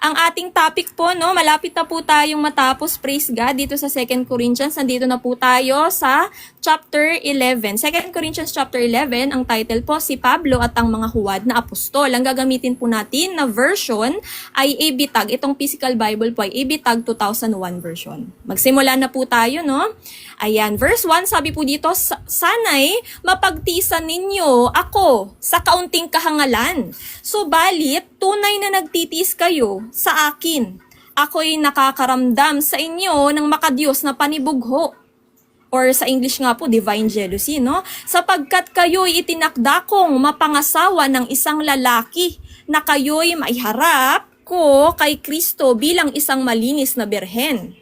Ang ating topic po, no, malapit na po tayong matapos, praise God, dito sa 2 Corinthians. Nandito na po tayo sa chapter 11. 2 Corinthians chapter 11, ang title po, si Pablo at ang mga huwad na apostol. Ang gagamitin po natin na version ay AB Tag. Itong physical Bible po ay AB Tag 2001 version. Magsimula na po tayo, no? Ayan, verse 1, sabi po dito, sana'y mapagtisan ninyo ako sa kaunting kahangalan. Subalit, tunay na nagtitiis kayo sa akin. Ako'y nakakaramdam sa inyo ng makadiyos na panibugho. Or sa English nga po, divine jealousy, no? Sapagkat kayo'y itinakda kong mapangasawa ng isang lalaki na kayo'y maiharap ko kay Kristo bilang isang malinis na birhen.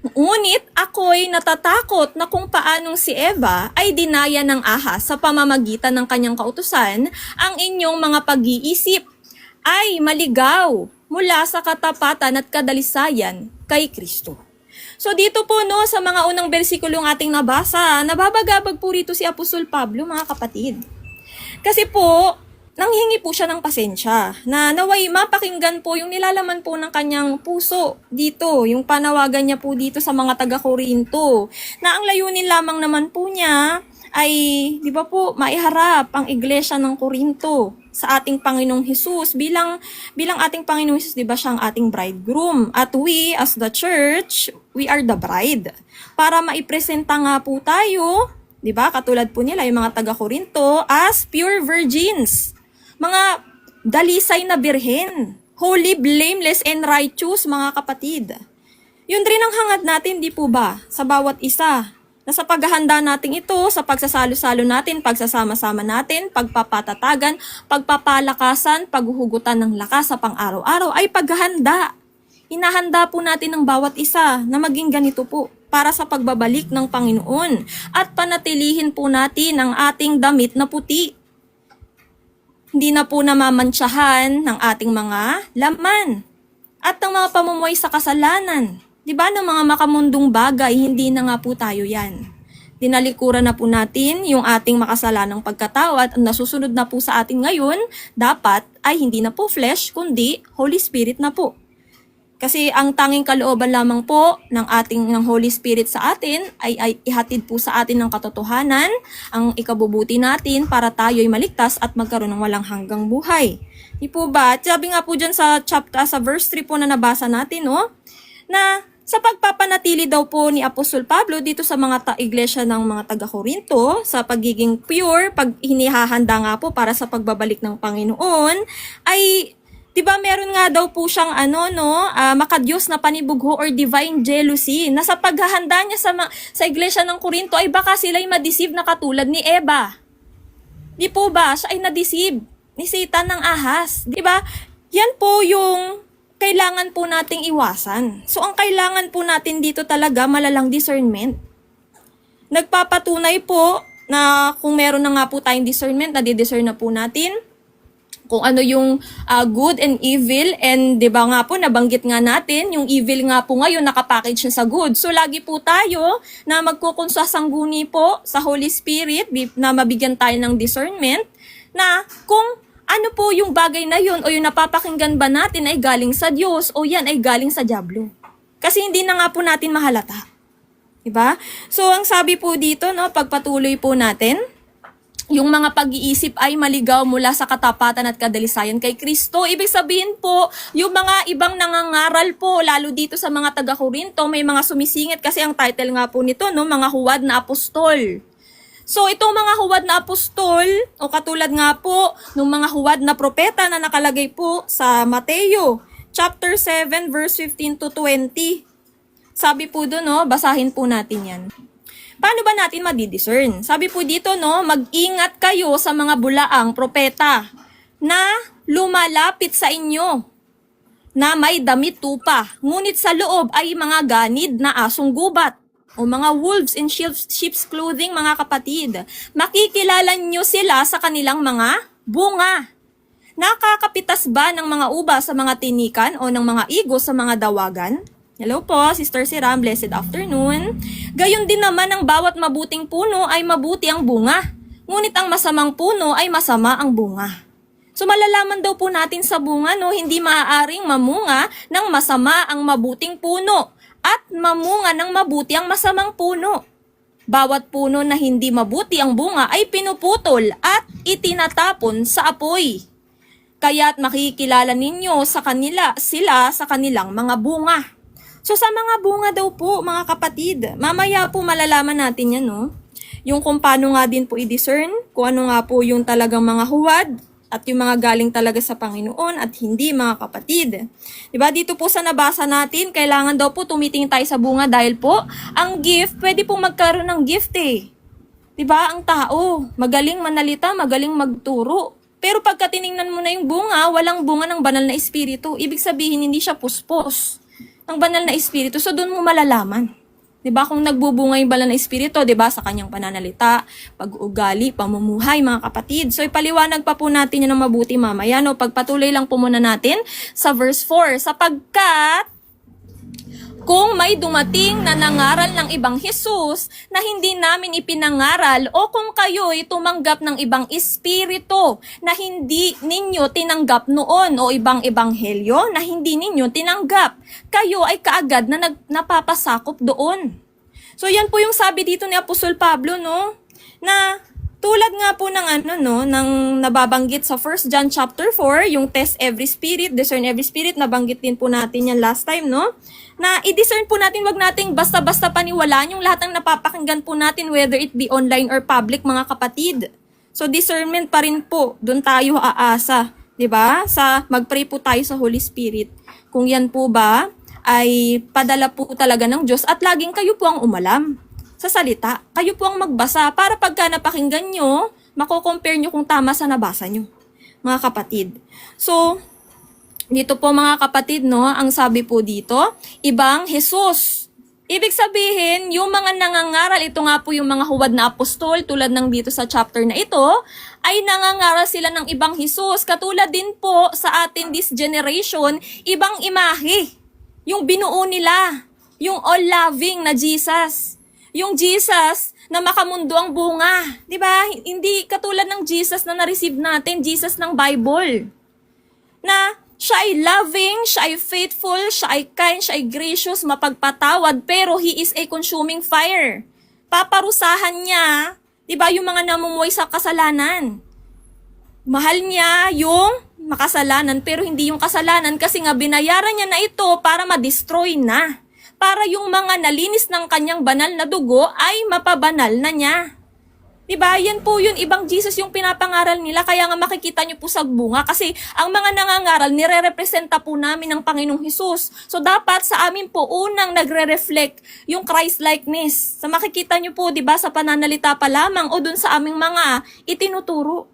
Ngunit ako'y natatakot na kung paanong si Eva ay dinaya ng ahas sa pamamagitan ng kanyang kautusan, ang inyong mga pag-iisip ay maligaw mula sa katapatan at kadalisayan kay Kristo. So dito po, no, sa mga unang bersikulong ating nabasa, nababagabag po rito si Apostol Pablo, mga kapatid. Kasi po, nanghingi po siya ng pasensya na naway mapakinggan po yung nilalaman po ng kanyang puso dito, yung panawagan niya po dito sa mga taga-Korinto, na ang layunin lamang naman po niya ay, di ba po, maiharap ang iglesia ng Korinto sa ating Panginoong Hesus bilang ating Panginoong Hesus, di ba siya ang ating bridegroom, at we as the church, we are the bride, para maipresenta nga po tayo, di ba, katulad po nila yung mga taga-Korinto as pure virgins, mga dalisay na birhen, holy, blameless, and righteous, mga kapatid. Yun rin ang hangad natin, di po ba? Sa bawat isa. Na sa paghahanda natin ito, sa pagsasalo-salo natin, pagsasama-sama natin, pagpapatatagan, pagpapalakasan, paghuhugutan ng lakas sa pang-araw-araw, ay paghahanda. Hinahanda po natin ang bawat isa na maging ganito po para sa pagbabalik ng Panginoon at panatilihin po natin ang ating damit na puti. Hindi na po namamantsahan ng ating mga laman at ng mga pamumuhay sa kasalanan. Diba, ng mga makamundong bagay, hindi na nga po tayo yan. Dinalikuran na po natin yung ating makasalanang pagkatao at ang nasusunod na po sa atin ngayon, dapat ay hindi na po flesh, kundi Holy Spirit na po. Kasi ang tanging kalooban lamang po ng Holy Spirit sa atin ay ihatid po sa atin ng katotohanan, ang ikabubuti natin para tayo'y maligtas at magkaroon ng walang hanggang buhay. Di po ba? Sabi nga po dyan sa verse 3 po na nabasa natin, no? Na sa pagpapanatili daw po ni Apostol Pablo dito sa mga iglesia ng mga taga-Korinto, sa pagiging pure, pag hinihahanda nga po para sa pagbabalik ng Panginoon, ay, diba meron nga daw po siyang makadiyos na panibugho or divine jealousy, na sa paghahanda niya sa iglesia ng Korinto ay baka sila'y ma-deceive na katulad ni Eva. Di po ba? Siya ay na-deceive ni Satan ng ahas. Diba? Yan po yung kailangan po nating iwasan. So, ang kailangan po natin dito talaga, malalang discernment. Nagpapatunay po na kung meron na nga po tayong discernment, nadi-discern na po natin kung ano yung good and evil. And di ba nga po, nabanggit nga natin, yung evil nga po ngayon nakapackage na sa good. So, lagi po tayo na magkukunsasangguni po sa Holy Spirit na mabigyan tayo ng discernment na kung ano po yung bagay na yun o yung napapakinggan ba natin ay galing sa Diyos o yan ay galing sa dyablo. Kasi hindi na nga po natin mahalata. Diba? So, ang sabi po dito, no, pagpatuloy po natin, yung mga pag-iisip ay maligaw mula sa katapatan at kadalisayan kay Kristo. Ibig sabihin po, yung mga ibang nangangaral po, lalo dito sa mga taga-Korinto, may mga sumisingit kasi ang title nga po nito, no, mga huwad na apostol. So, itong mga huwad na apostol, o katulad nga po ng mga huwad na propeta na nakalagay po sa Mateo, chapter 7, verse 15 to 20. Sabi po doon, no, basahin po natin yan. Paano ba natin madidiscern? Sabi po dito, no, mag-ingat kayo sa mga bulaang propeta na lumalapit sa inyo na may damit tupa, ngunit sa loob ay mga ganid na asong gubat o mga wolves in sheep's clothing, mga kapatid. Makikilala nyo sila sa kanilang mga bunga. Nakakapitas ba ng mga uba sa mga tinikan o ng mga igo sa mga dawagan? Hello po, Sister Siram, blessed afternoon. Gayon din naman ang bawat mabuting puno ay mabuti ang bunga, ngunit ang masamang puno ay masama ang bunga. So malalaman daw po natin sa bunga, no, hindi maaaring mamunga ng masama ang mabuting puno at mamunga ng mabuti ang masamang puno. Bawat puno na hindi mabuti ang bunga ay pinuputol at itinatapon sa apoy. Kaya't makikilala ninyo sila sa kanilang mga bunga. So sa mga bunga daw po, mga kapatid, mamaya po malalaman natin yan, no? Yung kung paano nga din po i-discern, kung ano nga po yung talagang mga huwad, at yung mga galing talaga sa Panginoon at hindi, mga kapatid. Diba? Dito po sa nabasa natin, kailangan daw po tumitingin tayo sa bunga dahil po, ang gift, pwede pong magkaroon ng gift eh. Diba? Ang tao, magaling manalita, magaling magturo. Pero pagka tiningnan mo na yung bunga, walang bunga ng banal na espiritu. Ibig sabihin, hindi siya puspos ng banal na espiritu. So, doon mo malalaman. 'Di ba kung nagbubunga yung banal na espiritu, 'di ba, sa kanyang pananalita, pag-uugali, pamumuhay, mga kapatid. So ipaliwanag pa po natin 'yan ng mabuti mamaya, no. Pagpatuloy lang po muna natin sa verse 4, sapagkat kung may dumating na nangaral ng ibang Hesus na hindi namin ipinangaral o kung kayo'y tumanggap ng ibang espiritu na hindi ninyo tinanggap noon o ibang ebanghelyo na hindi ninyo tinanggap, kayo ay kaagad na napapasakop doon. So yan po yung sabi dito ni Apostol Pablo, no, na tulad nga po ng ng nababanggit sa 1 John chapter 4, yung test every spirit, discern every spirit, nabanggit din po natin yan last time, no? Na i-discern po natin, wag nating basta-basta paniwalaan yung lahat ng napapakinggan po natin, whether it be online or public, mga kapatid. So discernment pa rin po, doon tayo aasa, 'di ba? Sa mag-pray po tayo sa Holy Spirit. Kung yan po ba ay padala po talaga ng Diyos at laging kayo po ang umalam sa salita. Kayo po ang magbasa para pagka napakinggan nyo, mako-compare nyo kung tama sa nabasa nyo, mga kapatid. So, dito po mga kapatid, no, ang sabi po dito, ibang Hesus. Ibig sabihin, yung mga nangangaral, ito nga po yung mga huwad na apostol, tulad ng dito sa chapter na ito, ay nangangaral sila ng ibang Hesus. Katulad din po sa atin this generation, ibang imahe. Yung binuo nila, yung all-loving na Jesus. Yung Jesus na makamundo ang bunga. 'Di ba? Hindi katulad ng Jesus na na-receive natin, Jesus ng Bible. Na siya ay loving, siya ay faithful, siya ay kind, siya ay gracious, mapagpatawad, pero He is a consuming fire. Paparusahan niya, 'di ba, yung mga namumuhay sa kasalanan. Mahal niya yung makasalanan, pero hindi yung kasalanan kasi nga binayaran niya na ito para ma-destroy na. Para yung mga nalinis ng kanyang banal na dugo ay mapabanal na niya. Diba? Yan po yun, ibang Jesus yung pinapangaral nila, kaya nga makikita nyo po sa bunga kasi ang mga nangangaral, nire-representa po namin ng Panginoong Hesus. So dapat sa amin po unang nagre-reflect yung Christ-likeness. So makikita nyo po, diba, sa pananalita pa lamang o dun sa aming mga itinuturo.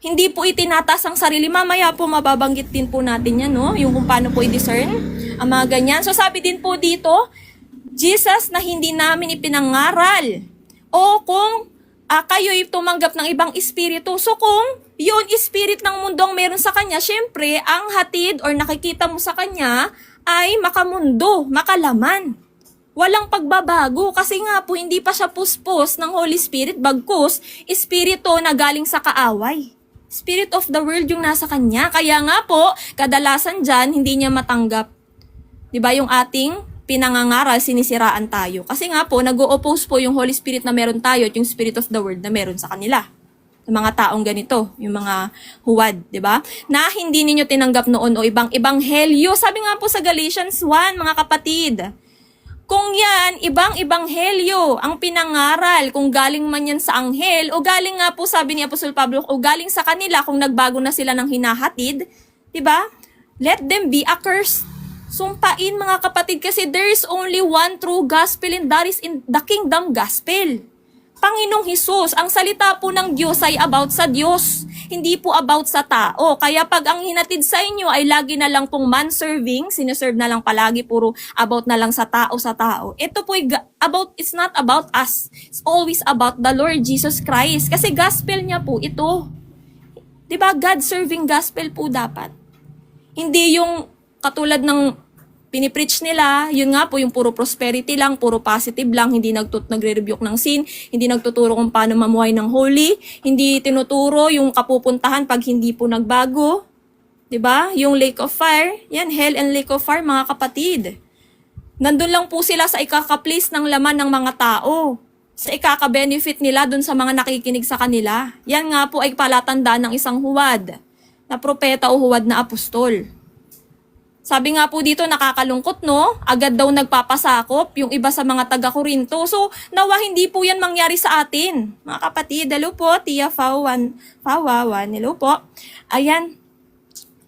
Hindi po itinatas ang sarili. Mamaya po mababanggit din po natin yan, no? Yung kung paano po i-discern ang mga ganyan. So sabi din po dito, Jesus na hindi namin ipinangaral. O kung kayo'y tumanggap ng ibang espiritu. So kung yun spirit ng mundo ang meron sa kanya, syempre ang hatid or nakikita mo sa kanya ay makamundo, makalaman. Walang pagbabago kasi nga po hindi pa siya puspos ng Holy Spirit, bagkus espiritu na galing sa kaaway. Spirit of the world yung nasa kanya. Kaya nga po, kadalasan dyan, hindi niya matanggap. Diba yung ating pinangangaral, sinisiraan tayo. Kasi nga po, nag-o-oppose po yung Holy Spirit na meron tayo at yung Spirit of the world na meron sa kanila. Sa mga taong ganito, yung mga huwad, diba? Na hindi ninyo tinanggap noon o ibang ebanghelyo. Sabi nga po sa Galatians 1, mga kapatid, kung yan, ibang ebanghelyo ang pinangaral, kung galing man yan sa anghel, o galing nga po, sabi ni Apostol Pablo, o galing sa kanila, kung nagbago na sila ng hinahatid, diba? Let them be accursed. Sumpain mga kapatid, kasi there is only one true gospel and that is in the kingdom gospel. Panginoong Hesus, ang salita po ng Diyos ay about sa Diyos, hindi po about sa tao. Kaya pag ang hinatid sa inyo ay lagi na lang pong man-serving, sineserve na lang palagi, puro about na lang sa tao. Ito po it's not about us. It's always about the Lord Jesus Christ. Kasi gospel niya po ito. Diba? God-serving gospel po dapat. Hindi yung katulad ng pinipreach nila, yun nga po yung puro prosperity lang, puro positive lang, hindi nagre-rebuke ng sin, hindi nagtuturo kung paano mamuhay ng holy, hindi tinuturo yung kapupuntahan pag hindi po nagbago. 'Di ba? Yung lake of fire, yan, hell and lake of fire, mga kapatid. Nandun lang po sila sa ikaka-please ng laman ng mga tao. Sa ikaka-benefit nila dun sa mga nakikinig sa kanila. Yan nga po ay palatandaan ng isang huwad na propeta o huwad na apostol. Sabi nga po dito, nakakalungkot, no? Agad daw nagpapasakop yung iba sa mga taga-Korinto. So, nawa hindi po yan mangyari sa atin. Mga kapatid, hello po, Tia Fawan, hello po. Ayan.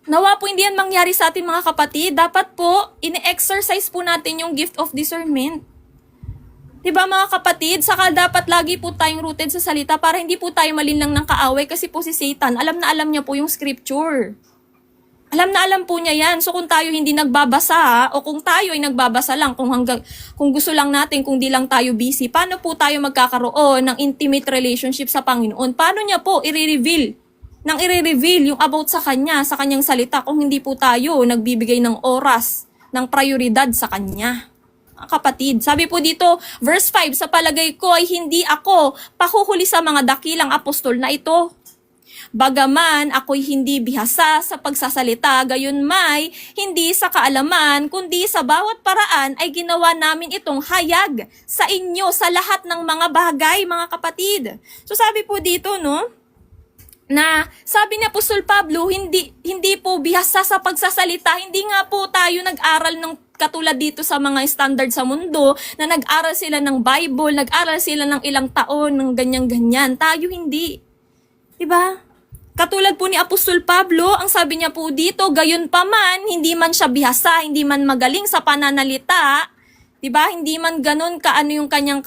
Nawa po hindi yan mangyari sa atin, mga kapatid. Dapat po, ine-exercise po natin yung gift of discernment. Diba mga kapatid? Saka dapat lagi po tayong rooted sa salita para hindi po tayo malinlang ng kaaway kasi po si Satan, alam na alam niya po yung scripture. Alam na alam po niya yan. So kung tayo hindi nagbabasa, o kung tayo ay nagbabasa lang, kung gusto lang natin, kung di lang tayo busy, paano po tayo magkakaroon ng intimate relationship sa Panginoon? Paano niya po i-reveal yung about sa Kanya, sa Kanyang salita, kung hindi po tayo nagbibigay ng oras, ng prioridad sa Kanya? Kapatid, sabi po dito, verse 5, sa palagay ko ay hindi ako pahuhuli sa mga dakilang apostol na ito. Bagaman ako'y hindi bihasa sa pagsasalita, gayon may hindi sa kaalaman, kundi sa bawat paraan ay ginawa namin itong hayag sa inyo sa lahat ng mga bagay, mga kapatid. So sabi po dito, no, na sabi ni Apostol Pablo, hindi po bihasa sa pagsasalita, hindi nga po tayo nag-aral ng katulad dito sa mga standard sa mundo, na nag-aral sila ng Bible, nag-aral sila ng ilang taon, ng ganyan-ganyan. Tayo hindi. Diba? Katulad po ni Apostol Pablo, ang sabi niya po dito, gayon pa man, hindi man siya bihasa, hindi man magaling sa pananalita, 'di ba? Hindi man ganun kaano yung kanyang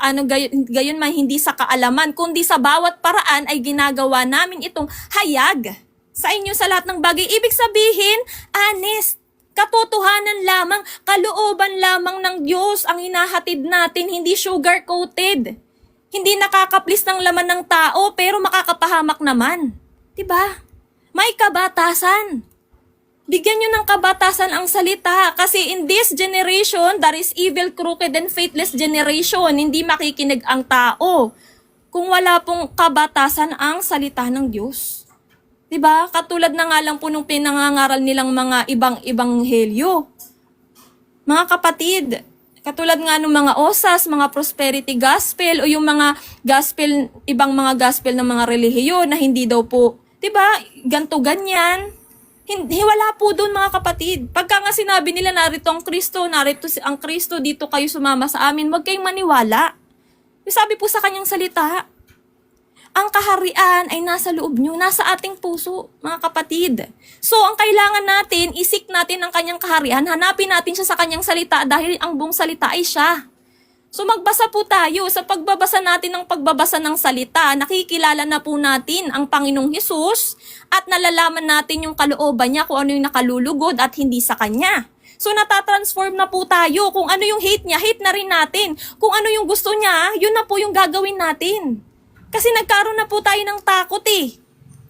gayon man hindi sa kaalaman, kundi sa bawat paraan ay ginagawa namin itong hayag sa inyo sa lahat ng bagay. Ibig sabihin, honest, katotohanan lamang, kalooban lamang ng Diyos ang hinahatid natin, hindi sugar-coated. Hindi nakakaplis ng laman ng tao pero makakapahamak naman. Diba? May kabatasan. Bigyan nyo ng kabatasan ang salita. Kasi in this generation, there is evil, crooked, and faithless generation. Hindi makikinig ang tao kung wala pong kabatasan ang salita ng Diyos. Diba? Katulad na nga lang po nung pinangangaral nilang mga ibang helyo. Mga kapatid, katulad nga ng mga osas, mga prosperity gospel, o yung mga gospel, ibang mga gospel ng mga relihiyon na hindi daw po, diba, ganto ganyan. Hindi, wala po doon, mga kapatid. Pagka nga sinabi nila, narito ang Kristo, dito kayo sumama sa amin, huwag kayong maniwala. Sabi po sa kanyang salita, ang kaharian ay nasa loob nyo, nasa ating puso, mga kapatid. So, ang kailangan natin, isik natin ang kanyang kaharian, hanapin natin siya sa kanyang salita dahil ang buong salita ay siya. So magbasa po tayo. Sa pagbabasa natin ng pagbabasa ng salita, nakikilala na po natin ang Panginoong Hesus at nalalaman natin yung kalooban niya, kung ano yung nakalulugod at hindi sa Kanya. So natatransform na po tayo. Kung ano yung hate niya, hate na rin natin. Kung ano yung gusto niya, yun na po yung gagawin natin. Kasi nagkaroon na po tayo ng takot eh.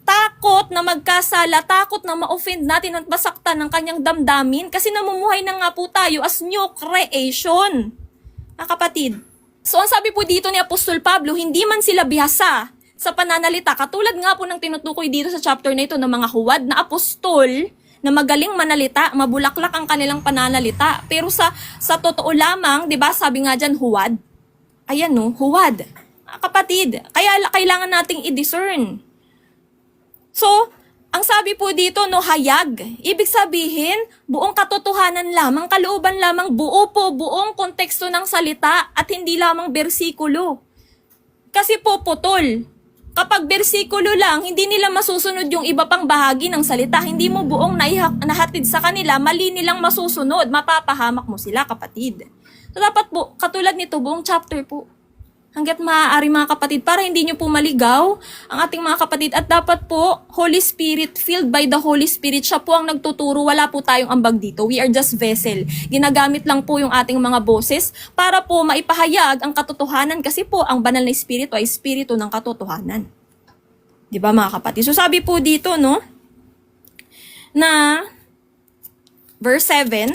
Takot na magkasala, takot na ma-offend natin at masaktan ng kanyang damdamin kasi namumuhay na nga po tayo as new creation. Kapatid. So ang sabi po dito ni Apostol Pablo, hindi man sila bihasa sa pananalita. Katulad nga po ng tinutukoy dito sa chapter na ito ng mga huwad na apostol na magaling manalita, mabulaklak ang kanilang pananalita. Pero sa totoo lamang, 'di ba, sabi nga diyan huwad. Ayan no, huwad. Kapatid, kaya kailangan nating i-discern. So, ang sabi po dito, no, hayag. Ibig sabihin, buong katotohanan lamang, kalooban lamang, buong konteksto ng salita at hindi lamang bersikulo. Kasi po putol. Kapag bersikulo lang, hindi nila masusunod yung iba pang bahagi ng salita. Hindi mo buong nahatid sa kanila, mali nilang masusunod. Mapapahamak mo sila, kapatid. So dapat po, katulad nito, buong chapter po. Hanggat maaari, mga kapatid, para hindi nyo po maligaw ang ating mga kapatid. At dapat po, Holy Spirit, filled by the Holy Spirit, siya po ang nagtuturo. Wala po tayong ambag dito. We are just vessel. Ginagamit lang po yung ating mga boses para po maipahayag ang katotohanan. Kasi po, ang banal na espiritu ay espiritu ng katotohanan. Diba, mga kapatid? So sabi po dito, no, na verse 7,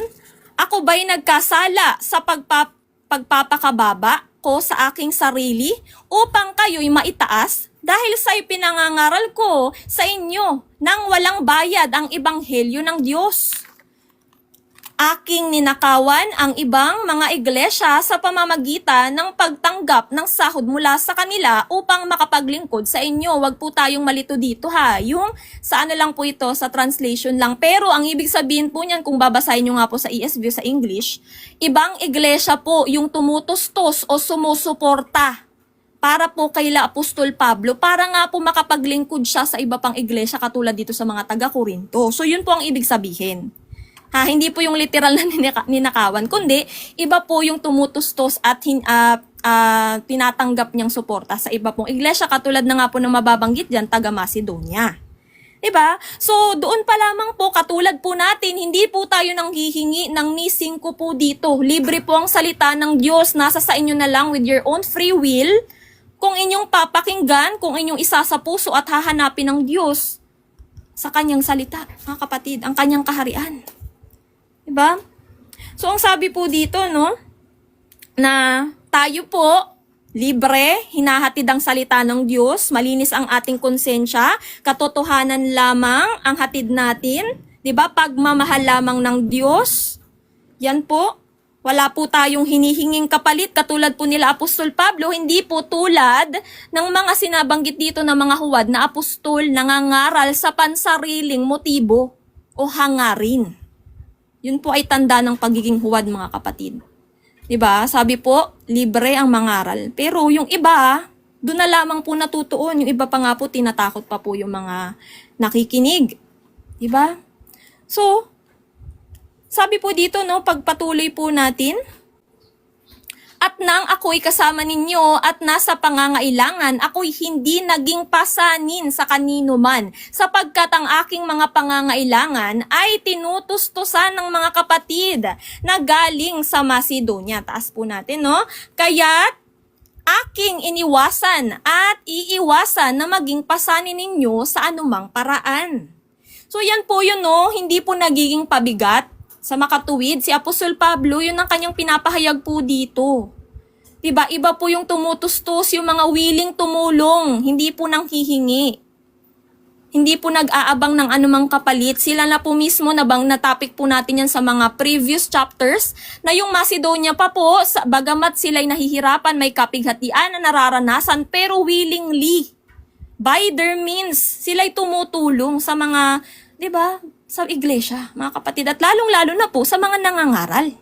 Ako ba'y nagkasala sa pagpapakababa ko sa aking sarili upang kayo'y maitaas? Dahil sa ipinangangaral ko sa inyo nang walang bayad ang ebanghelyo ng Diyos. Aking ninakawan ang ibang mga iglesia sa pamamagitan ng pagtanggap ng sahod mula sa kanila upang makapaglingkod sa inyo. Huwag po tayong malito dito ha. Yung sa ano lang po ito, sa translation lang. Pero ang ibig sabihin po niyan, kung babasahin nyo nga po sa ESV sa English, ibang iglesia po yung tumutustos o sumusuporta para po kaila Apostol Pablo, para nga po makapaglingkod siya sa iba pang iglesia katulad dito sa mga taga-Korinto. So yun po ang ibig sabihin. Ha, hindi po yung literal na ninakawan, kundi iba po yung tumutustos at tinatanggap niyang suporta sa iba pong iglesia, katulad na nga po na mababanggit dyan, taga Macedonia. Diba? So, doon pa lamang po, katulad po natin, hindi po tayo nang hihingi ng nising ko po dito. Libre po ang salita ng Diyos, nasa sa inyo na lang with your own free will, kung inyong papakinggan, kung inyong isa sa puso at hahanapin ng Diyos sa kanyang salita, mga kapatid, ang kanyang kaharian. Diba? So, ang sabi po dito, no, na tayo po, libre, hinahatid ang salita ng Diyos, malinis ang ating konsensya, katotohanan lamang ang hatid natin, diba? Pagmamahal lamang ng Diyos, yan po, wala po tayong hinihinging kapalit, katulad po nila Apostol Pablo, hindi po tulad ng mga sinabanggit dito na mga huwad na apostol nangangaral sa pansariling motibo o hangarin. Yun po ay tanda ng pagiging huwad, mga kapatid. 'Di ba? Sabi po, libre ang mangaral. Pero yung iba, doon na lamang po natutuon. Yung iba pa nga po, tinatakot pa po yung mga nakikinig. 'Di ba? So, sabi po dito, no, pagpatuloy po natin, at nang ako'y kasama ninyo at nasa pangangailangan, ako'y hindi naging pasanin sa kanino man, sapagkat ang aking mga pangangailangan ay tinutustusan ng mga kapatid na galing sa Macedonia. Taas po natin, no? Kaya't aking iniwasan at iiwasan na maging pasanin ninyo sa anumang paraan. So yan po yun, no? Hindi po nagiging pabigat sa makatuwid. Si Apostol Pablo, yun ang kanyang pinapahayag po dito. Diba? Iba po yung tumutustos, yung mga willing tumulong, hindi po nang hihingi. Hindi po nag-aabang ng anumang kapalit. Sila na po mismo, na-topic po natin yan sa mga previous chapters, na yung Macedonia pa po, bagamat sila'y nahihirapan, may kapighatian na nararanasan, pero willingly, by their means, sila'y tumutulong sa mga, diba, sa iglesia, mga kapatid, at lalong-lalo na po sa mga nangangaral.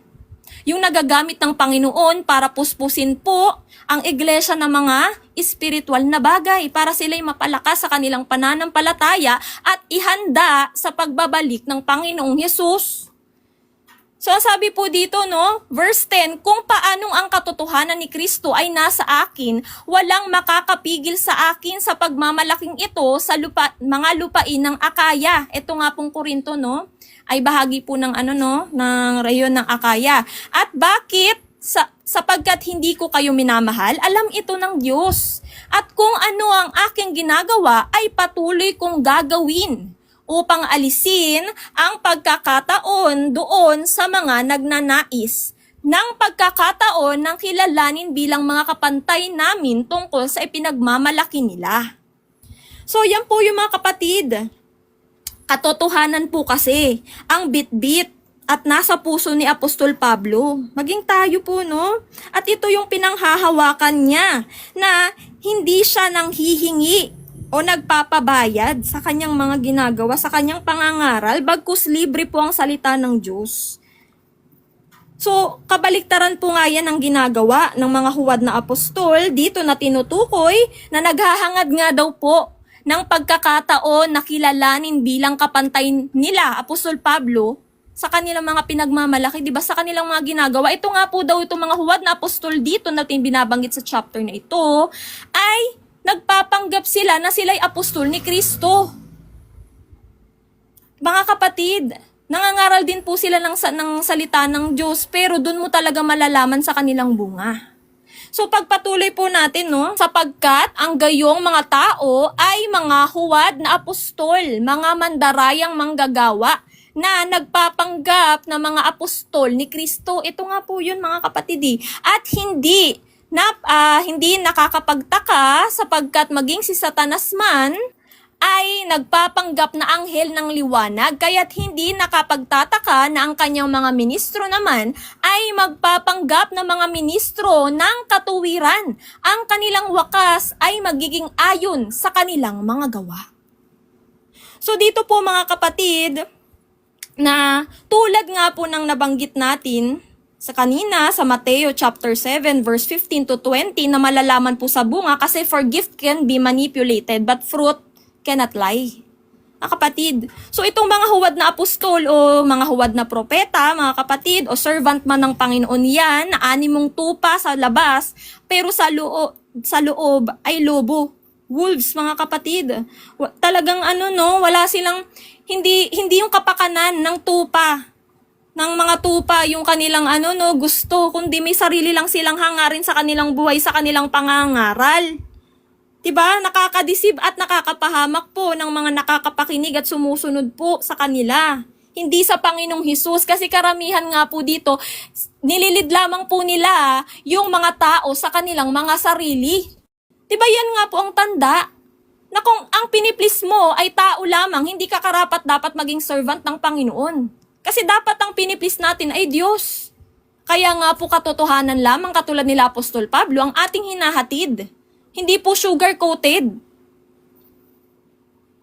Yung nagagamit ng Panginoon para puspusin po ang iglesia ng mga espiritual na bagay para sila'y mapalakas sa kanilang pananampalataya at ihanda sa pagbabalik ng Panginoong Hesus. So, sabi po dito, no, verse 10, kung paanong ang katotohanan ni Kristo ay nasa akin, walang makakapigil sa akin sa pagmamalaking ito sa mga lupain ng Akaya. Ito nga pong Korinto, no, ay bahagi po ng ng reyon ng Akaya. At bakit? Sapagkat hindi ko kayo minamahal, alam ito ng Diyos. At kung ano ang aking ginagawa ay patuloy kong gagawin upang alisin ang pagkakataon doon sa mga nagnanais ng pagkakataon ng kilalanin bilang mga kapantay namin tungkol sa ipinagmamalaki nila. So yan po yung mga kapatid. Katotohanan po kasi ang bit-bit at nasa puso ni Apostol Pablo. Maging tayo po, no? At ito yung pinanghahawakan niya na hindi siya nang hihingi o nagpapabayad sa kanyang mga ginagawa, sa kanyang pangangaral, bagkus libre po ang salita ng Diyos. So, kabaliktaran po nga yan ang ginagawa ng mga huwad na apostol dito na tinutukoy na naghahangad nga daw po ng pagkakataon na kilalanin bilang kapantay nila, Apostol Pablo, sa kanilang mga pinagmamalaki, di ba, sa kanilang mga ginagawa. Ito nga po daw itong mga huwad na apostol dito na binabanggit sa chapter na ito, ay nagpapanggap sila na sila'y apostol ni Kristo. Mga kapatid, nangangaral din po sila ng salita ng Diyos, pero dun mo talaga malalaman sa kanilang bunga. So pagpatuloy po natin, no, sapagkat ang gayong mga tao ay mga huwad na apostol, mga mandarayang manggagawa, na nagpapanggap na mga apostol ni Kristo. Ito nga po yun mga kapatid eh. At hindi nakakapagtaka sapagkat maging si Satanas man ay nagpapanggap na anghel ng liwanag, kaya't hindi nakapagtataka na ang kanyang mga ministro naman ay magpapanggap na mga ministro ng katuwiran. Ang kanilang wakas ay magiging ayon sa kanilang mga gawa. So dito po mga kapatid, na tulad nga po ng nabanggit natin sa kanina sa Mateo chapter 7 verse 15 to 20 na malalaman po sa bunga, kasi for gift can be manipulated but fruit cannot lie. Kapatid, so itong mga huwad na apostol o mga huwad na propeta, mga kapatid, o servant man ng Panginoon yan, na animong tupa sa labas, pero sa loob ay lobo. Wolves, mga kapatid. Talagang wala silang, hindi yung kapakanan ng tupa, ng mga tupa, yung kanilang gusto, kundi may sarili lang silang hangarin sa kanilang buhay, sa kanilang pangangaral. Diba? Nakakadisib at nakakapahamak po ng mga nakakapakinig at sumusunod po sa kanila. Hindi sa Panginoong Hesus, kasi karamihan nga po dito, nililid lamang po nila yung mga tao sa kanilang mga sarili. Diba yan nga po ang tanda na kung ang piniplis mo ay tao lamang, hindi ka karapat dapat maging servant ng Panginoon. Kasi dapat ang piniplis natin ay Diyos. Kaya nga po katotohanan lamang katulad nila Apostol Pablo ang ating hinahatid. Hindi po sugar-coated.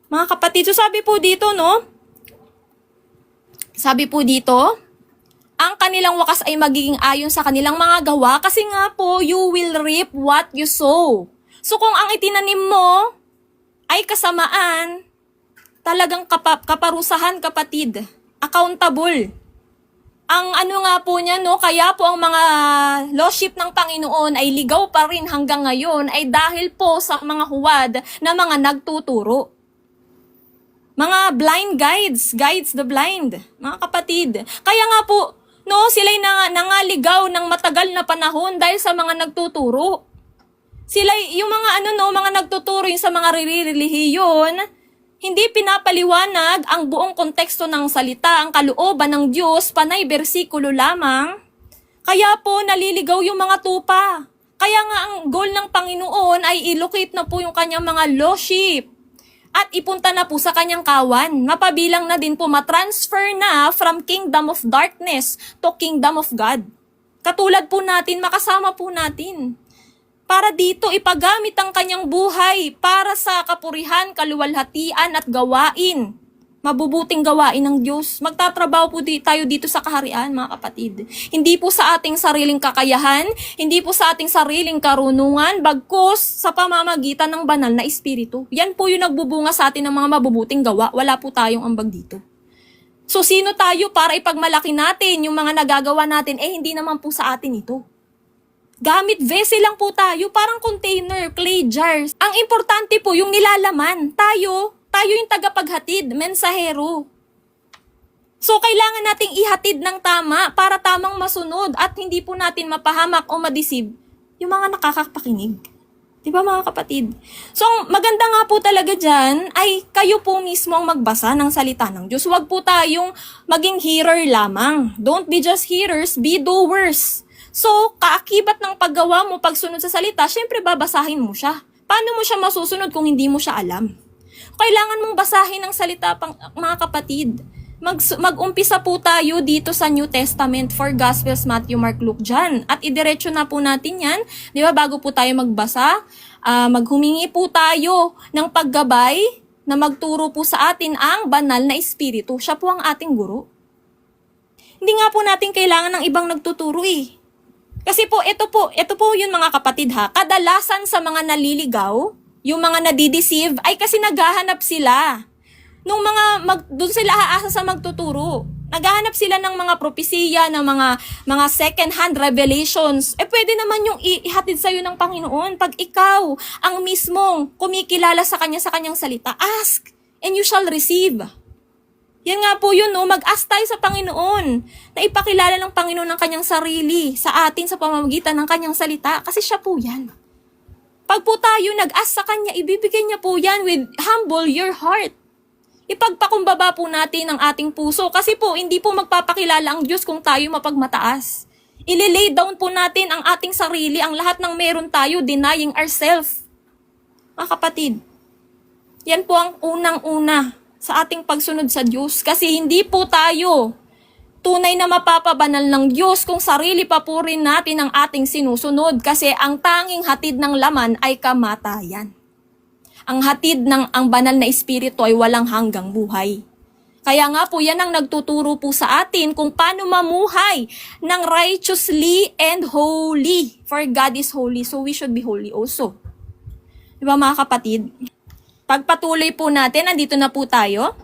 Mga kapatid, so sabi po dito, Sabi po dito, ang kanilang wakas ay magiging ayon sa kanilang mga gawa, kasi nga po, you will reap what you sow. So kung ang itinanim mo ay kasamaan, talagang kaparusahan, kapatid. Accountable. Ang nga po niya, kaya po ang mga lordship ng Panginoon ay ligaw pa rin hanggang ngayon ay dahil po sa mga huwad na mga nagtuturo. Mga blind guides the blind, mga kapatid. Kaya nga po, sila'y nangaligaw ng matagal na panahon dahil sa mga nagtuturo. Sila, yung mga nagtuturo yung sa mga relihiyon, hindi pinapaliwanag ang buong konteksto ng salita, ang kalooban ng Diyos, panay bersikulo lamang. Kaya po naliligaw yung mga tupa. Kaya nga ang goal ng Panginoon ay ilocate na po yung kanyang mga lordship at ipunta na po sa kanyang kawan. Mapabilang na din po, matransfer na from kingdom of darkness to kingdom of God. Katulad po natin, makasama po natin. Para dito ipagamit ang kanyang buhay para sa kapurihan, kaluwalhatian at gawain. Mabubuting gawain ng Diyos. Magtatrabaho po tayo dito sa kaharian, mga kapatid. Hindi po sa ating sariling kakayahan, hindi po sa ating sariling karunungan, bagkus sa pamamagitan ng banal na espiritu. Yan po yung nagbubunga sa atin ng mga mabubuting gawa. Wala po tayong ambag dito. So sino tayo para ipagmalaki natin yung mga nagagawa natin? Hindi naman po sa atin ito. Gamit vessel lang po tayo, parang container, clay jars. Ang importante po yung nilalaman. Tayo yung tagapaghatid, mensahero. So kailangan nating ihatid ng tama para tamang masunod at hindi po natin mapahamak o madisib yung mga nakakapakinig. Diba mga kapatid? So maganda nga po talaga dyan ay kayo po mismo ang magbasa ng salita ng Diyos. Huwag po tayong maging hearer lamang. Don't be just hearers, be doers. So, kaakibat ng paggawa mo, pagsunod sa salita, syempre babasahin mo siya. Paano mo siya masusunod kung hindi mo siya alam? Kailangan mong basahin ang salita, mga kapatid. Mag-umpisa po tayo dito sa New Testament, for Gospels, Matthew, Mark, Luke, John. At idiretso na po natin yan. Di ba, bago po tayo magbasa, maghumingi po tayo ng paggabay na magturo po sa atin ang banal na espiritu. Siya po ang ating guro. Hindi nga po natin kailangan ng ibang nagtuturo eh. Kasi po, ito po yun mga kapatid ha, kadalasan sa mga naliligaw, yung mga nadideceive, ay kasi naghahanap sila. Doon sila aasa sa magtuturo. Naghahanap sila ng mga propesiya, ng mga second-hand revelations. Pwede naman yung ihatid sa'yo ng Panginoon. Pag ikaw ang mismong kumikilala sa kanyang salita, ask and you shall receive. Yan nga po yun, mag-ask tayo sa Panginoon na ipakilala ng Panginoon ang kanyang sarili sa atin sa pamamagitan ng kanyang salita kasi siya po yan. Pag po tayo nag-ask sa kanya, ibibigay niya po yan with humble your heart. Ipagpakumbaba po natin ang ating puso kasi po hindi po magpapakilala ang Diyos kung tayo mapagmataas. Ililay down po natin ang ating sarili, ang lahat ng meron tayo, denying ourselves. Mga kapatid, yan po ang unang-una sa ating pagsunod sa Diyos kasi hindi po tayo tunay na mapapabanal ng Diyos kung sarili pa po rin natin ang ating sinusunod kasi ang tanging hatid ng laman ay kamatayan. Ang hatid ng ang banal na espiritu ay walang hanggang buhay. Kaya nga po yan ang nagtuturo po sa atin kung paano mamuhay ng righteously and holy. For God is holy, so we should be holy also. Diba mga kapatid? Pagpatuloy po natin, nandito na po tayo.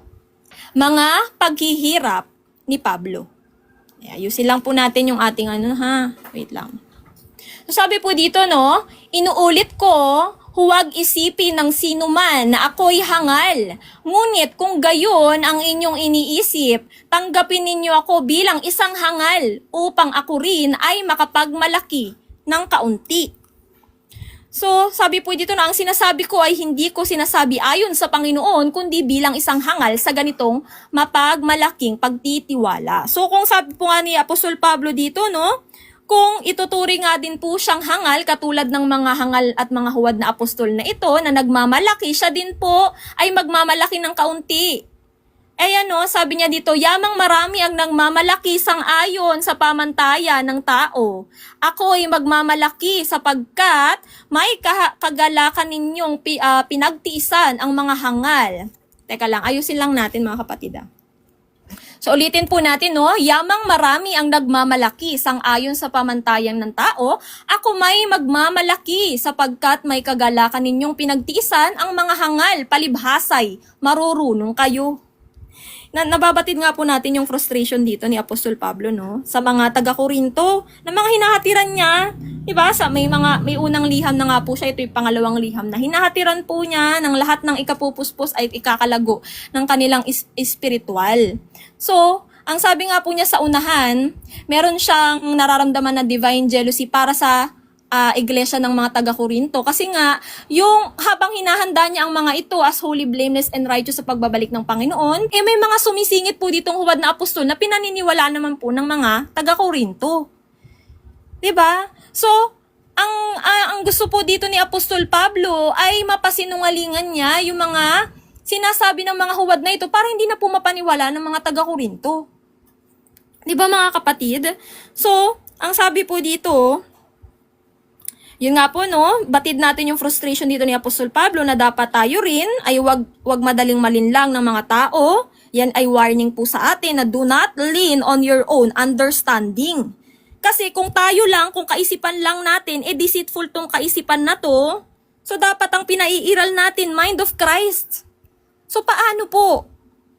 Mga paghihirap ni Pablo. Ayusin lang po natin yung ating wait lang. So sabi po dito, no, inuulit ko, huwag isipin ng sino man na ako'y hangal. Ngunit kung gayon ang inyong iniisip, tanggapin ninyo ako bilang isang hangal upang ako rin ay makapagmalaki ng kaunti. So, sabi po dito na ang sinasabi ko ay hindi ko sinasabi ayon sa Panginoon, kundi bilang isang hangal sa ganitong mapagmalaking pagtitiwala. So, kung sabi po nga ni Apostol Pablo dito, no, kung ituturing nga din po siyang hangal, katulad ng mga hangal at mga huwad na apostol na ito, na nagmamalaki, siya din po ay magmamalaki ng kaunti. Sabi niya dito, yamang marami ang nagmamalaki sang-ayon sa pamantayan ng tao. Ako ay magmamalaki sapagkat may kagalakan ninyong pinagtiisan ang mga hangal. Teka lang, ayusin lang natin mga kapatid. So ulitin po natin, no? Yamang marami ang nagmamalaki sang-ayon sa pamantayan ng tao. Ako may magmamalaki sapagkat may kagalakan ninyong pinagtiisan ang mga hangal, palibhasay, marurunong kayo. Nababatid nga po natin yung frustration dito ni Apostol Pablo, no? Sa mga taga-Korinto, na mga hinahatiran niya, diba? May unang liham na nga po siya, ito yung pangalawang liham na hinahatiran po niya ng lahat ng ikapupuspos ay ikakalago ng kanilang espiritual. So, ang sabi nga po niya sa unahan, meron siyang nararamdaman na divine jealousy para sa iglesia ng mga taga-Korinto. Kasi nga, yung habang hinahanda niya ang mga ito as holy, blameless, and righteous sa pagbabalik ng Panginoon, may mga sumisingit po ditong huwad na apostol na pinaniniwala naman po ng mga taga-Korinto. Diba? So, ang gusto po dito ni Apostol Pablo ay mapasinungalingan niya yung mga sinasabi ng mga huwad na ito para hindi na po mapaniwala ng mga taga-Korinto. Diba mga kapatid? So, ang sabi po dito, yun nga po, no, batid natin yung frustration dito ni Apostol Pablo na dapat tayo rin ay wag madaling malinlang ng mga tao. Yan ay warning po sa atin na do not lean on your own understanding. Kasi kung tayo lang, kung kaisipan lang natin, deceitful tong kaisipan na to, so dapat ang pinaiiral natin, mind of Christ. So paano po?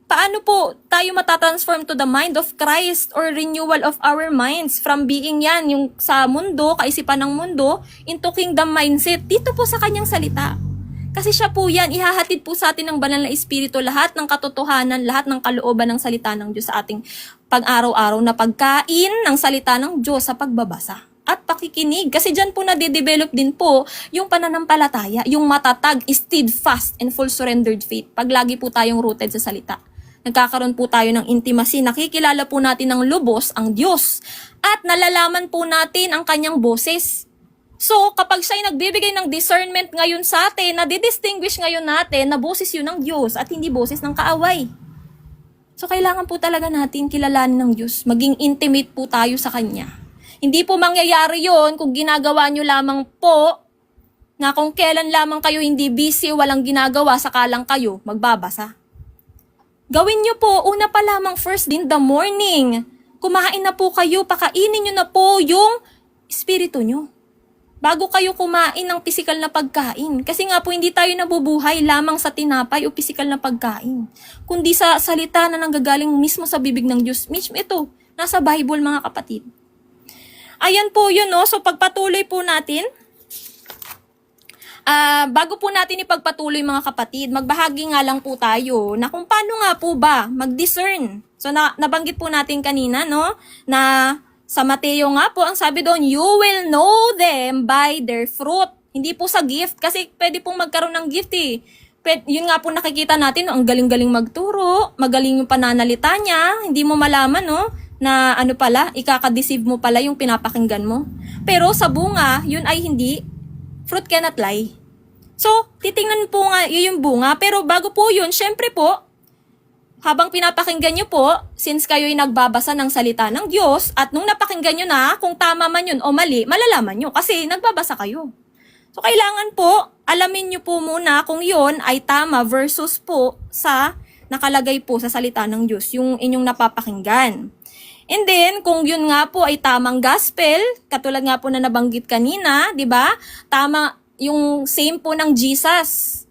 Paano po tayo matatransform to the mind of Christ or renewal of our minds from being yan, yung sa mundo, kaisipan ng mundo, into kingdom mindset, dito po sa kanyang salita. Kasi siya po yan, ihahatid po sa atin ng banal na espiritu lahat ng katotohanan, lahat ng kalooban ng salita ng Diyos sa ating pag-araw-araw na pagkain ng salita ng Diyos sa pagbabasa at pakikinig. Kasi dyan po nade-develop din po yung pananampalataya, yung matatag, steadfast, and full surrendered faith. Pag lagi po tayong rooted sa salita. Nagkakaroon po tayo ng intimacy, nakikilala po natin ng lubos ang Diyos at nalalaman po natin ang kanyang boses. So, kapag siya'y nagbibigay ng discernment ngayon sa atin, nadidistinguish ngayon natin na boses yun ng Diyos at hindi boses ng kaaway. So, kailangan po talaga natin kilalanin ng Diyos, maging intimate po tayo sa Kanya. Hindi po mangyayari yon kung ginagawa nyo lamang po na kung kailan lamang kayo hindi busy, walang ginagawa, saka lang kayo magbabasa. Gawin nyo po, una pa lamang first in the morning. Kumain na po kayo, pakainin nyo na po yung espiritu nyo. Bago kayo kumain ng pisikal na pagkain. Kasi nga po hindi tayo nabubuhay lamang sa tinapay o pisikal na pagkain. Kundi sa salita na nanggagaling mismo sa bibig ng Diyos. Mismo ito, nasa Bible mga kapatid. Ayan po yun, no? So pagpatuloy po natin. Bago po natin ipagpatuloy mga kapatid, magbahagi nga lang po tayo na kung paano nga po ba mag-discern. So nabanggit po natin kanina, no, na sa Mateo nga po, ang sabi doon, you will know them by their fruit. Hindi po sa gift, kasi pwede pong magkaroon ng gift Yun nga po nakikita natin, no, ang galing-galing magturo, magaling yung pananalita niya, hindi mo malaman, no, na ano pala, ikaka-deceive mo pala yung pinapakinggan mo. Pero sa bunga, yun ay hindi, fruit cannot lie. So, titingnan po nga yung bunga, pero bago po yun, syempre po, habang pinapakinggan nyo po, since kayo'y nagbabasa ng salita ng Diyos, at nung napakinggan nyo na, kung tama man yun o mali, malalaman nyo kasi nagbabasa kayo. So, kailangan po, alamin nyo po muna kung yun ay tama versus po sa nakalagay po sa salita ng Diyos, yung inyong napapakinggan. And then, kung yun nga po ay tamang gospel, katulad nga po na nabanggit kanina, di ba? Tama yung same po ng Jesus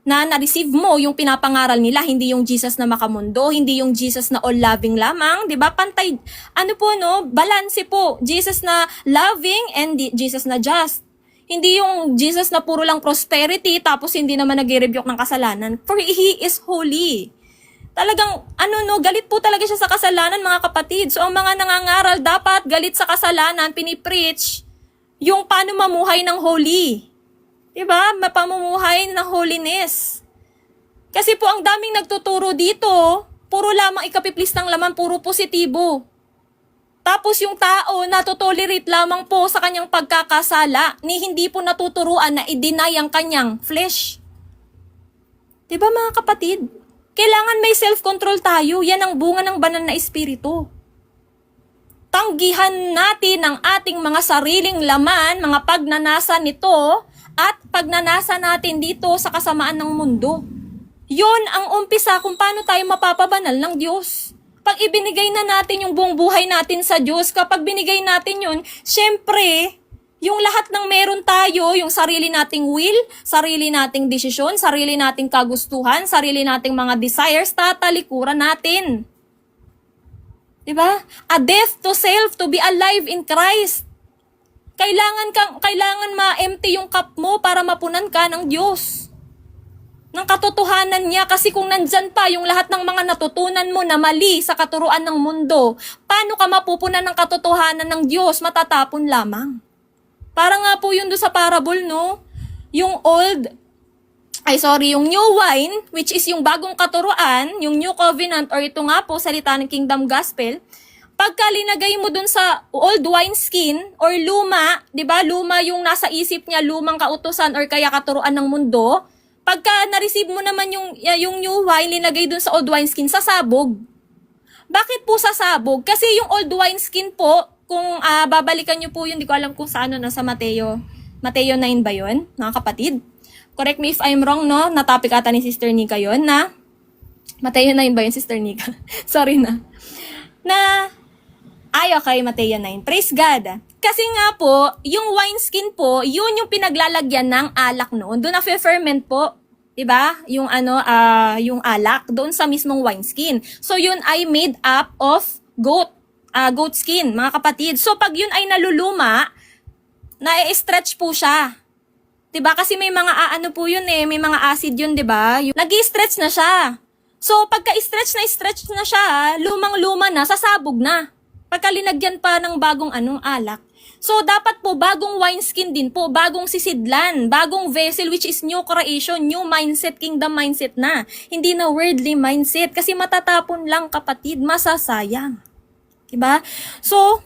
na na-receive mo yung pinapangaral nila, hindi yung Jesus na makamundo, hindi yung Jesus na all-loving lamang, di ba? Pantay, ano po, no? Balanse po. Jesus na loving and Jesus na just. Hindi yung Jesus na puro lang prosperity tapos hindi naman nag-rebuke ng kasalanan. For He is holy. Talagang, galit po talaga siya sa kasalanan, mga kapatid. So, ang mga nangangaral dapat galit sa kasalanan, pinipreach yung paano mamuhay ng holy. Diba? Mapamumuhay ng holiness. Kasi po, ang daming nagtuturo dito, puro lamang ikapiplis ng laman, puro positibo. Tapos yung tao natotolerate lamang po sa kanyang pagkakasala ni hindi po natuturuan na i-deny ang kanyang flesh. Diba mga kapatid? Kailangan may self-control tayo. Yan ang bunga ng banal na espiritu. Tanggihan natin ang ating mga sariling laman, mga pagnanasa nito, at pagnanasa natin dito sa kasamaan ng mundo. Yun ang umpisa kung paano tayo mapapabanal ng Diyos. Pag ibinigay na natin yung buong buhay natin sa Diyos, kapag binigay natin yun, syempre, yung lahat ng meron tayo, yung sarili nating will, sarili nating desisyon, sarili nating kagustuhan, sarili nating mga desires, tatalikuran natin. Diba? A death to self, to be alive in Christ. Kailangan ma-empty yung cup mo para mapunan ka ng Diyos. Ng katotohanan niya, kasi kung nandyan pa yung lahat ng mga natutunan mo na mali sa katuruan ng mundo, paano ka mapupunan ng katotohanan ng Diyos? Matatapon lamang. Para nga po yun doon sa parable, no? Yung yung new wine, which is yung bagong katuruan, yung new covenant, or ito nga po, salita ng kingdom gospel, pagka linagay mo dun sa old wine skin, or luma, di ba? Luma yung nasa isip niya, lumang kautusan, or kaya katuruan ng mundo. Pagka na-receive mo naman yung new wine, linagay dun sa old wine skin, sasabog. Bakit po sasabog? Kasi yung old wine skin po, kung babalikan nyo po yun, di ko alam kung saan, nasa Mateo 9 ba yun, mga kapatid? Correct me if I'm wrong, no? Na-topic ata ni Sister Nika yun, na Mateo 9 ba yun, Sister Nika? Sorry na. Okay, Mateo 9. Praise God. Kasi nga po, yung wineskin po, yun yung pinaglalagyan ng alak noon. Doon na-ferment po, 'di ba? Yung yung alak doon sa mismong wineskin. So yun ay made up of goat skin, mga kapatid. So pag yun ay naluluma, na-stretch po siya. 'Di ba? Kasi may mga po yun may mga acid yun, 'di ba? Nag-i-stretch na siya. So pagka-stretch na siya, lumang-luma na, sasabog na. Pagka linagyan pa ng bagong alak. So, dapat po, bagong wineskin din po, bagong sisidlan, bagong vessel, which is new creation, new mindset, kingdom mindset na. Hindi na worldly mindset, kasi matatapon lang, kapatid, masasayang. Diba? So,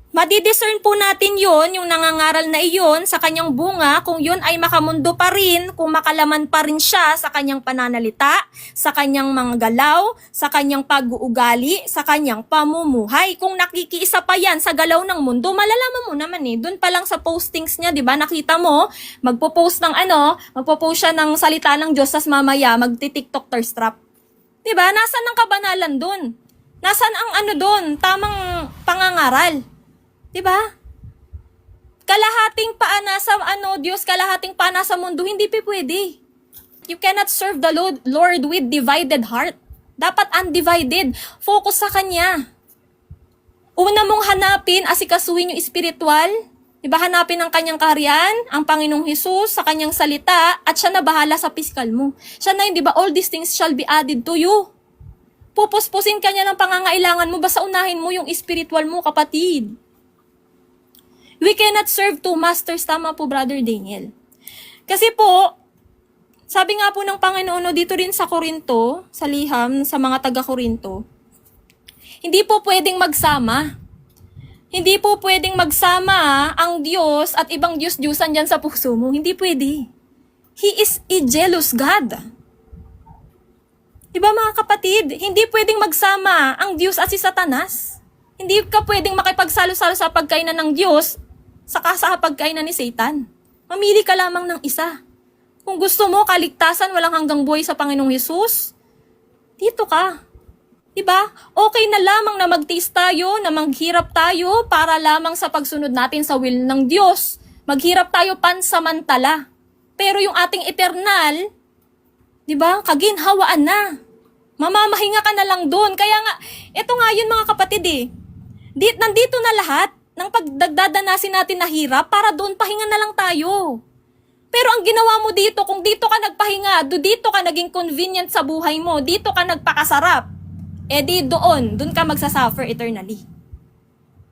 madidiscern po natin yon, yung nangangaral na iyon sa kanyang bunga, kung yun ay makamundo pa rin, kung makalaman pa rin siya sa kanyang pananalita, sa kanyang mga galaw, sa kanyang pag-uugali, sa kanyang pamumuhay. Kung nakikiisa pa yan sa galaw ng mundo, malalaman mo naman doon pa lang sa postings niya, di ba? Nakita mo, magpo-post siya ng salita ng Diyos, tas mamaya, magti-TikTok thirst trap. Di ba? Nasaan ang kabanalan doon? Nasaan ang doon? Tamang pangangaral. Diba? Kalahating paa nasa Diyos, kalahating paa nasa mundo, hindi pa pwede. You cannot serve the Lord with divided heart. Dapat undivided. Focus sa Kanya. Una mong hanapin, asikasuhin yung spiritual. Diba? Hanapin ang Kanyang kaharian, ang Panginoong Hesus, sa Kanyang salita, at siya na bahala sa piskal mo. Siya na diba, all these things shall be added to you. Pupuspusin ka niya ng pangangailangan mo, basta unahin mo yung spiritual mo, kapatid. We cannot serve two masters. Tama po, Brother Daniel. Kasi po, Sabi nga po ng Panginoon no, dito rin sa Korinto, sa liham, sa mga taga-Korinto, hindi po pwedeng magsama. Hindi po pwedeng magsama ang Diyos at ibang Diyos-Diyusan dyan sa puso mo. Hindi pwede. He is a jealous God. Diba mga kapatid? Hindi pwedeng magsama ang Diyos at si Satanas. Hindi ka pwedeng makipagsalo-salo sa pagkainan ng Diyos saka sa pagkainan ni Satan. Mamili ka lamang ng isa. Kung gusto mo kaligtasan, walang hanggang buhay sa Panginoong Hesus, dito ka. Diba? Okay na lamang na mag-taste tayo, na maghirap tayo para lamang sa pagsunod natin sa will ng Diyos. Maghirap tayo pansamantala. Pero yung ating eternal, diba? Kaginhawaan na. Mamamahinga ka na lang doon. Kaya nga, eto nga yun mga kapatid eh. Nandito na lahat ng pagdadanasin natin na hirap para doon pahinga na lang tayo. Pero ang ginawa mo dito, kung dito ka nagpahinga, dito ka naging convenient sa buhay mo, dito ka nagpakasarap, di doon ka magsasuffer eternally.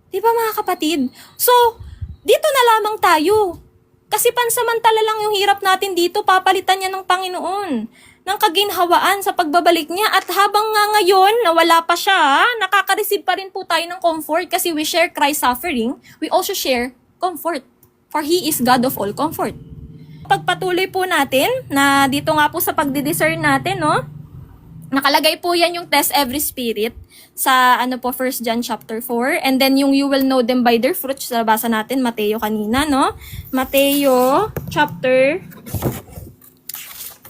Di ba mga kapatid? So, dito na lamang tayo. Kasi pansamantala lang yung hirap natin dito, papalitan niya ng Panginoon ng kaginhawaan sa pagbabalik niya. At habang nga ngayon, na wala pa siya, nakaka-receive pa rin po tayo ng comfort kasi we share Christ's suffering, we also share comfort. For He is God of all comfort. Pagpatuloy po natin na dito nga po sa pagdidiscern natin, no? Nakalagay po yan yung test every spirit sa 1 John chapter 4, and then yung you will know them by their fruits, nabasa natin Mateo kanina, no? Mateo chapter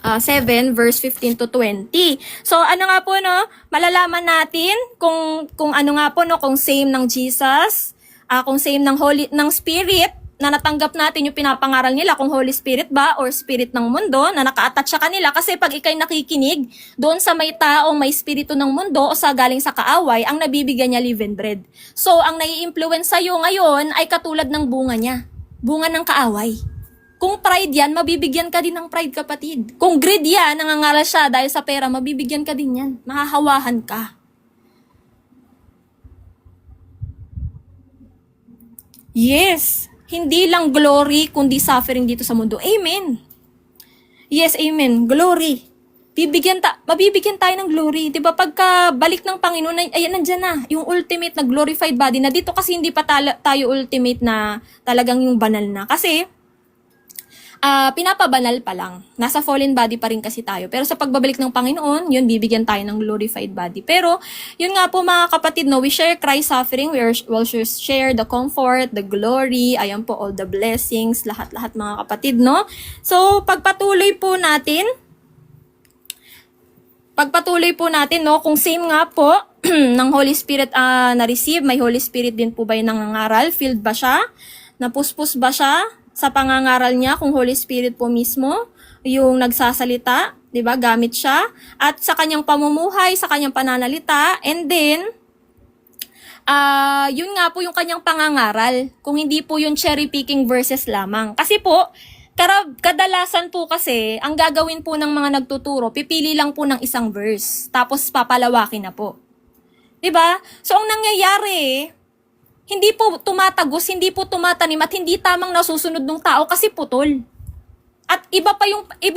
7 verse 15 to 20. So ano nga po, no? Malalaman natin kung ano nga po, no, kung same ng Jesus, kung same ng Spirit na natanggap natin yung pinapangaral nila, kung Holy Spirit ba or Spirit ng mundo na naka-attach sa kanila. Kasi pag ikay nakikinig doon sa may taong may spirito ng mundo o sa galing sa kaaway, ang nabibigyan niya living bread. So ang nai-influence sa'yo ngayon ay katulad ng bunga niya, bunga ng kaaway. Kung pride yan, mabibigyan ka din ng pride, kapatid. Kung greed yan, nangangaral siya dahil sa pera, mabibigyan ka din yan. Mahahawahan ka. Yes, hindi lang glory, kundi suffering dito sa mundo. Amen. Yes, amen. Glory. Mabibigyan tayo ng glory. Diba pagka balik ng Panginoon, ayan, nandyan na. Yung ultimate na glorified body na dito kasi hindi pa tayo ultimate na talagang yung banal na. Kasi, pinapabanal pa lang. Nasa fallen body pa rin kasi tayo. Pero sa pagbabalik ng Panginoon, yun, bibigyan tayo ng glorified body. Pero, yun nga po mga kapatid, no, we share Christ's suffering, we will share the comfort, the glory, ayan po, all the blessings, lahat-lahat mga kapatid, no? So, pagpatuloy po natin, no, kung same nga po, ng Holy Spirit na-receive, may Holy Spirit din po ba yung nangangaral? Filled ba siya? Napuspos ba siya sa pangangaral niya, kung Holy Spirit po mismo yung nagsasalita, 'di ba? Gamit siya at sa kanyang pamumuhay, sa kanyang pananalita, and then yun nga po yung kanyang pangangaral. Kung hindi po yung cherry picking verses lamang. Kasi po kadalasan po kasi ang gagawin po ng mga nagtuturo, pipili lang po ng isang verse, tapos papalawakin na po. 'Di ba? So ang nangyayari, hindi po tumatagos, hindi po tumatanim at hindi tamang nasusunod ng tao kasi putol. At iba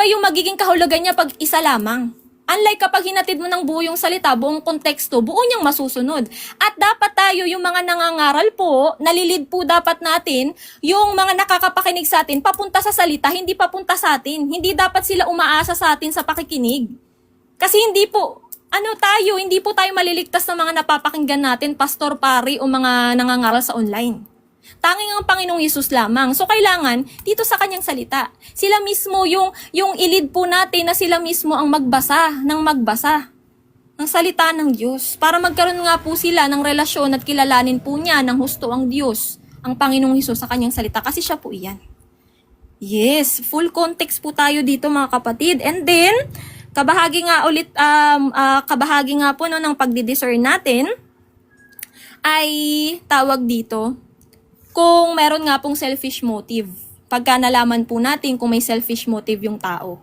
yung magiging kahulugan niya pag isa lamang. Unlike kapag hinatid mo ng buo yung salita, buong konteksto, buo niyang masusunod. At dapat tayo, yung mga nangangaral po, nalilid po dapat natin, yung mga nakakapakinig sa atin, papunta sa salita, hindi papunta sa atin. Hindi dapat sila umaasa sa atin sa pakikinig. Kasi hindi po tayo maliligtas ng mga napapakinggan natin, pastor, pari, o mga nangangaral sa online. Tanging ang Panginoong Hesus lamang. So, kailangan, dito sa kanyang salita, sila mismo, yung ilid po natin na sila mismo ang magbasa ng salita ng Diyos. Para magkaroon nga po sila ng relasyon at kilalanin po niya ng husto ang Diyos, ang Panginoong Hesus sa kanyang salita. Kasi siya po iyan. Yes, full context po tayo dito mga kapatid. And then, kabahagi nga po no, ng pagdidiscern natin ay tawag dito kung meron nga pong selfish motive. Pagka nalaman po natin kung may selfish motive yung tao,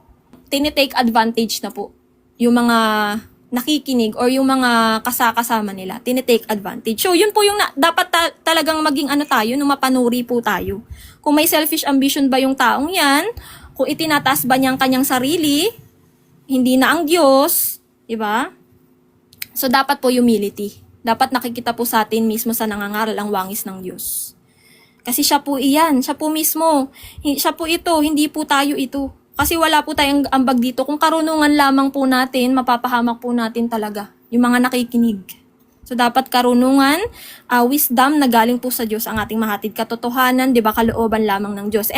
tinitake advantage na po yung mga nakikinig or yung mga kasama nila, tinitake advantage. So yun po yung dapat talagang maging tayo, no, mapanuri po tayo. Kung may selfish ambition ba yung taong yan, Kung itinataas ba niya ang kanyang sarili, hindi na ang Diyos, di ba? So, dapat po humility. Dapat nakikita po sa atin mismo sa nangangaral ang wangis ng Diyos. Kasi siya po iyan, siya po mismo. Siya po ito, hindi po tayo ito. Kasi wala po tayong ambag dito. Kung karunungan lamang po natin, mapapahamak po natin talaga yung mga nakikinig. So, dapat karunungan, wisdom na galing po sa Diyos ang ating mahatid. Katotohanan, di ba, kalooban lamang ng Diyos.